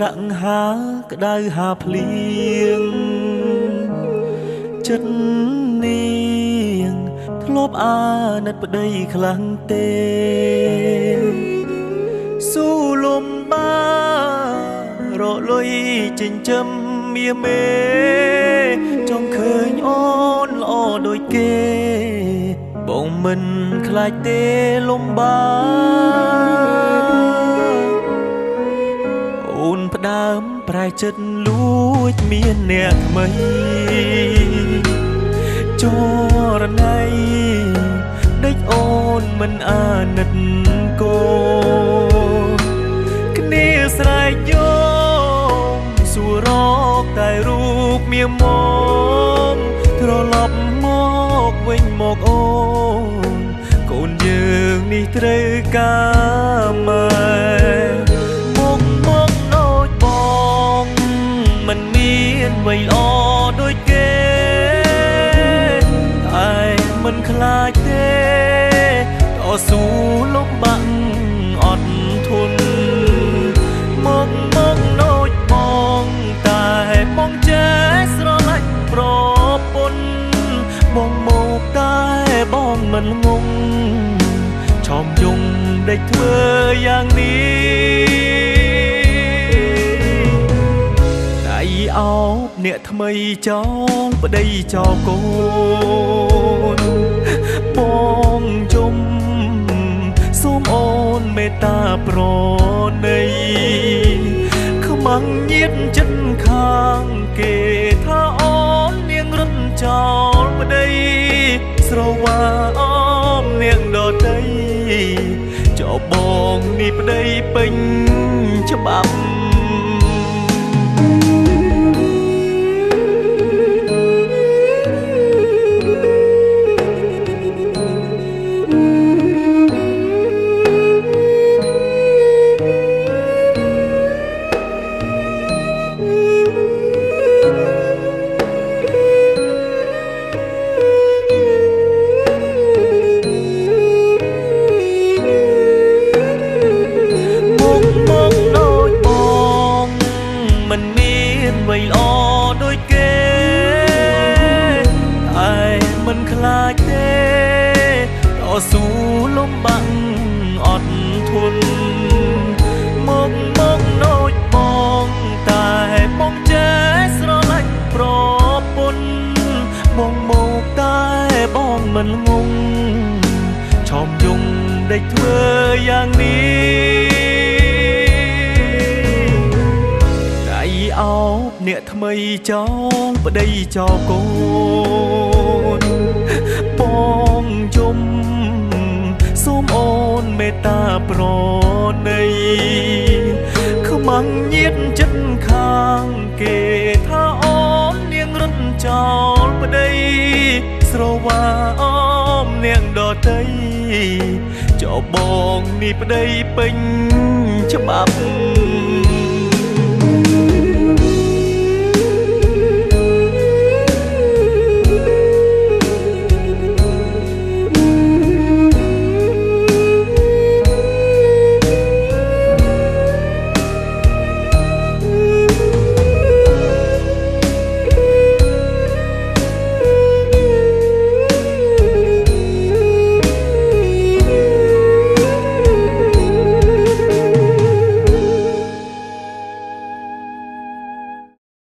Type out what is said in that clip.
ស្រក់ហាក្តៅហាភ្លៀងចិត្តនាងធ្លាប់អាណិតប្តីខ្លាំងទេស៊ូលំបារលុយចិញ្ចឹមមាមេចង់ឃើញអូនល្អដូចគេបងមិនខ្លាចទេលំបាអូនផ្ដើមប្រែចិត្តលួចមានអ្នកថ្មីចរណៃដេចអូនមិនអាណិតកូនគ្នាស្រែកយោមសួររកតែរូបមាមកត្រឡប់មកវិញមកអូនកូនយើងនេះត្រូវការម៉ែមកដូចបងមិនមានអ្វីល្អដូចគេតែមិនខ្លាចទេតស៊ូលំបាក់អត់ធន់មកដូចបងតែបងចេះស្រឡាញ់ប្រពន្ធបងមកតែបងមិនងងឆោមយំដេចធ្វើយ៉ាងនេះដៃអោបអ្នកថ្មីចោលប្តីចោលកូនបងជុំសូមអូនមេត្តាប្រណីខ្មាំងញៀតចិត្តខាងគេថាអូននាងរត់ចោលប្តីស្រវាអមនាងដតីចោលបងនេះប្តីពេញច្បាប់មិនមានអ្វីល្អដូចគេតែមិនខ្លាចទេតស៊ូលំបាក់អត់ធន់មកដូចបងតែបងចេះស្រឡាញ់ប្រពន្ធបងមកតែបងមិនងងឆោមយំដេចធ្វើយ៉ាងនេះអោបអ្នកថ្មីចោលប្តីចោលកូនបងជុំសូមអូនមេត្តាប្រណីខ្មាំងញៀតចិត្តខាងគេថាអូននាងរត់ចោលប្តីស្រវាអមនាងដតីចោលបងនេះប្តីពេញច្បាប់